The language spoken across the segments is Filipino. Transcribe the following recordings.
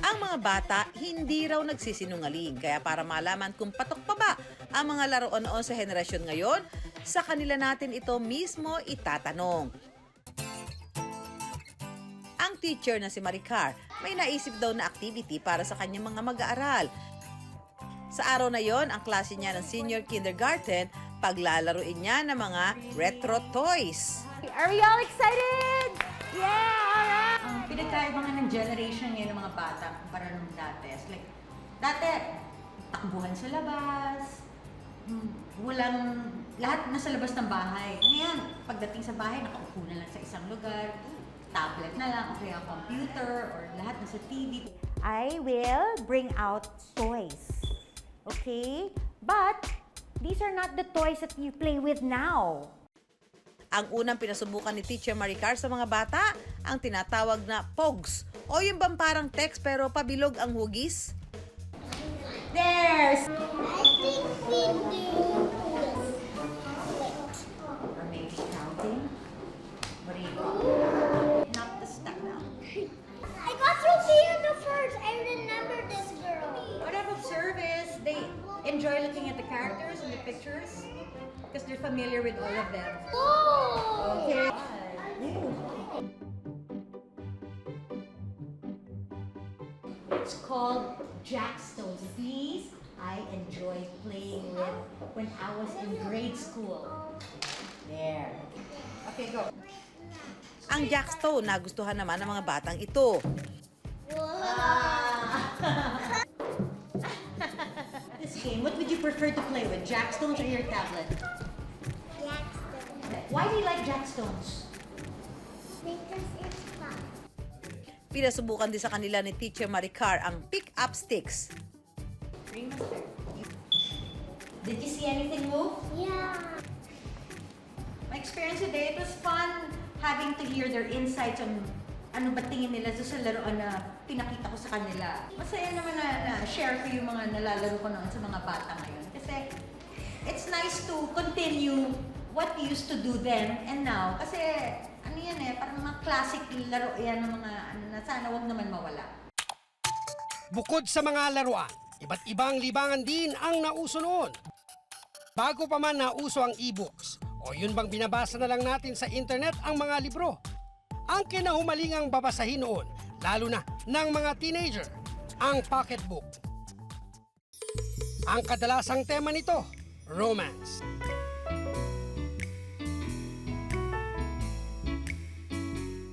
Ang mga bata hindi raw nagsisinungaling, kaya para malaman kung patok pa ba ang mga laruan noon sa henerasyon ngayon, sa kanila natin ito mismo itatanong. Ang teacher na si Maricar may naisip daw na activity para sa kanyang mga mag-aaral. Sa araw na yon, ang klase niya ng senior kindergarten, paglalaruin niya ng mga retro toys. Are we all excited? Yeah, alright! Ang pinagkaiba nga ng generation ngayon ng mga bata kumpara nung dati. It's like, dati, takbuhan sa labas, walang, lahat nasa labas ng bahay. Ngayon, pagdating sa bahay, nakaupo na lang sa isang lugar, tablet na lang, o kaya computer, or lahat nasa TV. I will bring out toys. Okay? But, these are not the toys that you play with now. Ang unang pinasubukan ni Teacher Maricar sa mga bata, ang tinatawag na pogs, o yung bang parang text pero pabilog ang hugis. There's! I think we do this. Or maybe counting. What do you call it? Not the step now. I got to see the first. I remember this girl. What I've observed is they enjoy looking at the characters and the pictures because they're familiar with all of them. Oh! Okay. It's called Jackstones. These I enjoyed playing with when I was in grade school. There. Okay, go. Ang jackstone nagustuhan naman ng mga batang ito. This game, what would you prefer to play with? Jackstones or your tablet? Jackson. Why do you like Jackstones? Because it's fun. Pinasubukan din sa kanila ni Teacher Maricar ang pick-up sticks. Ringmaster. Did you see anything move? Yeah. My experience today, it was fun having to hear their insights on ano ba tingin nila sa laruan na pinakita ko sa kanila. Masaya naman na share ko yung mga nalalaro ko noon sa mga bata ngayon. Kasi it's nice to continue what you used to do then and now. Kasi ano yan parang mga classic laro yan ng mga ano na sana wag naman mawala. Bukod sa mga laruan, iba't ibang libangan din ang nauso noon. Bago pa man nauso ang e-books, o yun bang binabasa na lang natin sa internet ang mga libro. Ang kinahumalingang babasahin noon, lalo na ng mga teenager, ang pocketbook. Ang kadalasang tema nito, romance.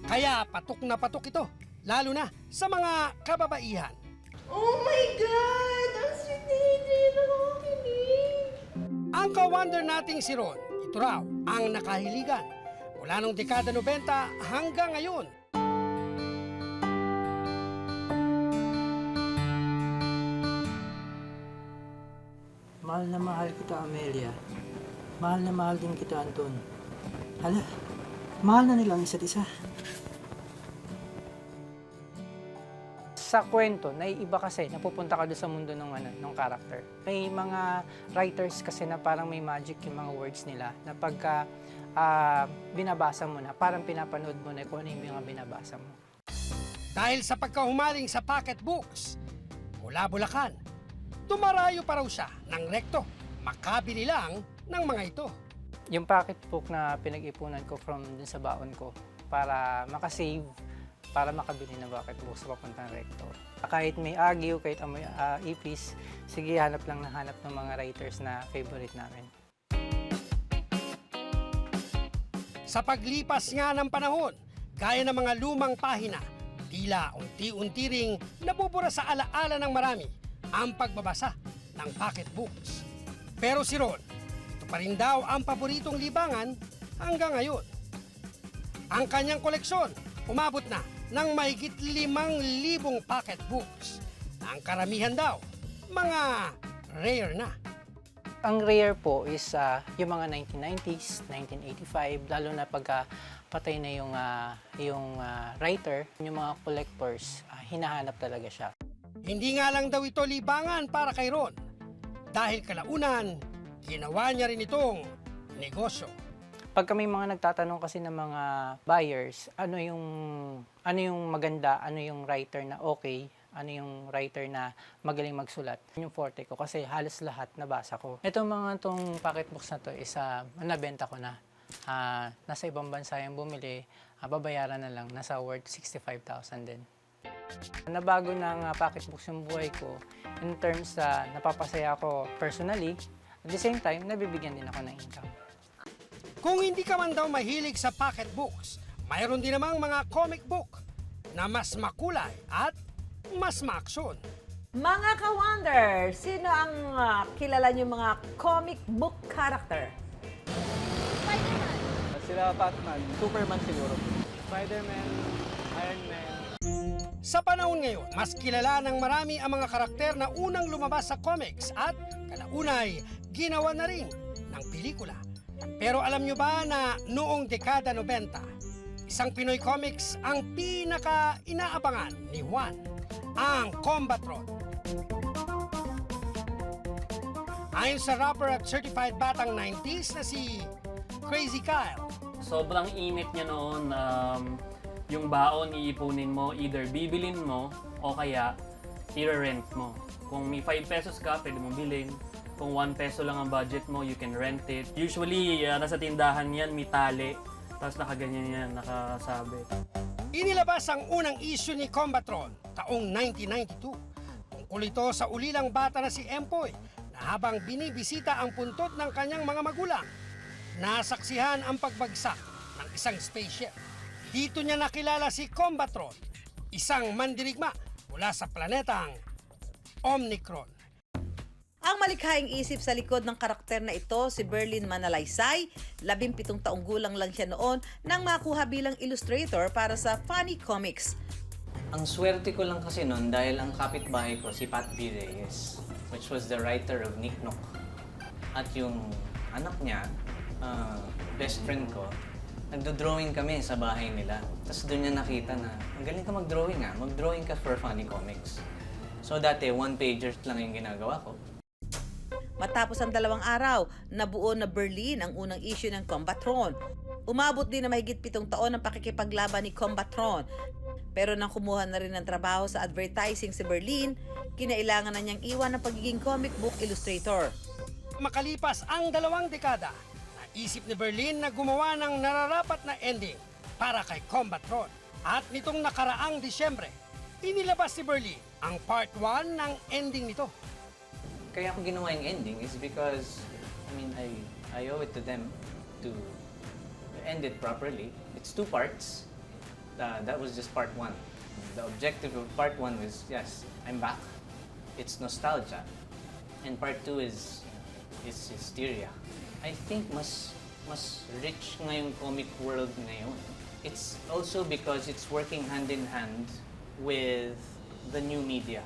Kaya patok na patok ito, lalo na sa mga kababaihan. Oh my God! Ang sweet ni Adrian! Nakakakilig! Ang ka-wonder nating si Ron, ito raw ang nakahiligan mula nung dekada 90 hanggang ngayon. Mahal na mahal kita, Amelia. Mahal na mahal din kita, Anton. Hala, mahal na nilang isa't isa. Sa kwento, naiiba kasi, napupunta ka doon sa mundo ng character. May mga writers kasi na parang may magic yung mga words nila na pagka binabasa mo na, parang pinapanood mo na kung ano yung mga binabasa mo. Dahil sa pagkahumaling sa pocketbooks, mula Bulacan, dumarayo pa raw siya ng rekto, makabili lang ng mga ito. Yung pocketbook na pinag-ipunan ko from dun sa baon ko para makasave, para makabili ng pocketbook sa papuntang recto. Kahit may agyo, kahit amoy ipis, sige, hanap lang ng hanap ng mga writers na favorite namin. Sa paglipas nga ng panahon, gaya ng mga lumang pahina, tila unti-unti ring nabubura sa alaala ng marami ang pagbabasa ng pocketbooks. Pero si Ron, ito pa rin daw ang paboritong libangan hanggang ngayon. Ang kanyang koleksyon umabot na ng mahigit 5,000 pocketbooks. Ang karamihan daw, mga rare na. Ang rare po is yung mga 1990s, 1985, lalo na pagka patay na yung writer, yung mga collectors, hinahanap talaga siya. Hindi nga lang daw ito libangan para kay Ron. Dahil kalaunan, ginawa niya rin itong negosyo. Pagka may mga nagtatanong kasi ng mga buyers, ano yung maganda, ano yung writer na okay, ano yung writer na magaling magsulat. Yun yung forte ko kasi halos lahat nabasa ko. Itong tong pocketbooks na to is nabenta ko na. Nasa ibang bansa yung bumili, babayaran na lang, nasa worth 65,000 din. Nabago ng pocketbooks yung buhay ko in terms sa napapasaya ako personally, at the same time, nabibigyan din ako ng income. Kung hindi ka man daw mahilig sa pocketbooks, mayroon din namang mga comic book na mas makulay at mas maaksyon. Mga ka-wonder, sino ang kilala niyo mga comic book character? Sila Batman, Superman siguro. Spider-Man, Iron Man. Sa panahon ngayon, mas kilala ng marami ang mga karakter na unang lumabas sa comics at kalaunay ginawa na rin ng pelikula. Pero alam nyo ba na noong dekada 90, isang Pinoy comics ang pinaka-inaabangan ni Juan, ang Combatron. Ayon sa rapper at certified batang 90s na si Crazy Kyle, sobrang init niya noon. Yung baon iipunin mo, either bibilin mo o kaya i-rent mo. Kung may 5 pesos ka, pwede mo bilhin. Kung 1 peso lang ang budget mo, you can rent it. Usually, nasa tindahan yan, may tali. Tapos nakaganyan yan, nakasabit. inilabas ang unang issue ni Combatron taong 1992. Tungkol ito sa ulilang bata na si Empoy na habang binibisita ang puntod ng kanyang mga magulang, nasaksihan ang pagbagsak ng isang spaceship. Dito niya nakilala si Combatron, isang mandirigma mula sa planetang Omicron. Ang malikhaing isip sa likod ng karakter na ito, si Berlin Manalaysay, 17 taong gulang lang siya noon nang makuha bilang illustrator para sa Funny Comics. Ang swerte ko lang kasi noon dahil ang kapitbahay ko si Pat B. Reyes, which was the writer of Nick Nook. At yung anak niya, best friend ko, nagdo-drawing kami sa bahay nila. Tapos doon niya nakita na, ang galing ka mag-drawing mag-drawing ka for Funny Comics. So dati, 1-pagers lang yung ginagawa ko. Matapos ang 2 araw, nabuo na Berlin ang unang issue ng Combatron. Umabot din na mahigit 7 taon ang pakikipaglaban ni Combatron. Pero nang kumuha na rin ng trabaho sa advertising si Berlin, kinailangan na niyang iwan ang pagiging comic book illustrator. Makalipas ang 2 dekada, naisip ni Berlin na gumawa ng nararapat na ending para kay Combatron. At nitong nakaraang Disyembre, inilabas si Berlin ang part 1 ng ending nito. Kaya ako ginawa yung ending is because, I owe it to them to end it properly. It's 2 parts. That was just part 1. The objective of part 1 was, yes, I'm back. It's nostalgia. And part 2 is hysteria. I think mas rich nga yung comic world ngayon. It's also because it's working hand in hand with the new media.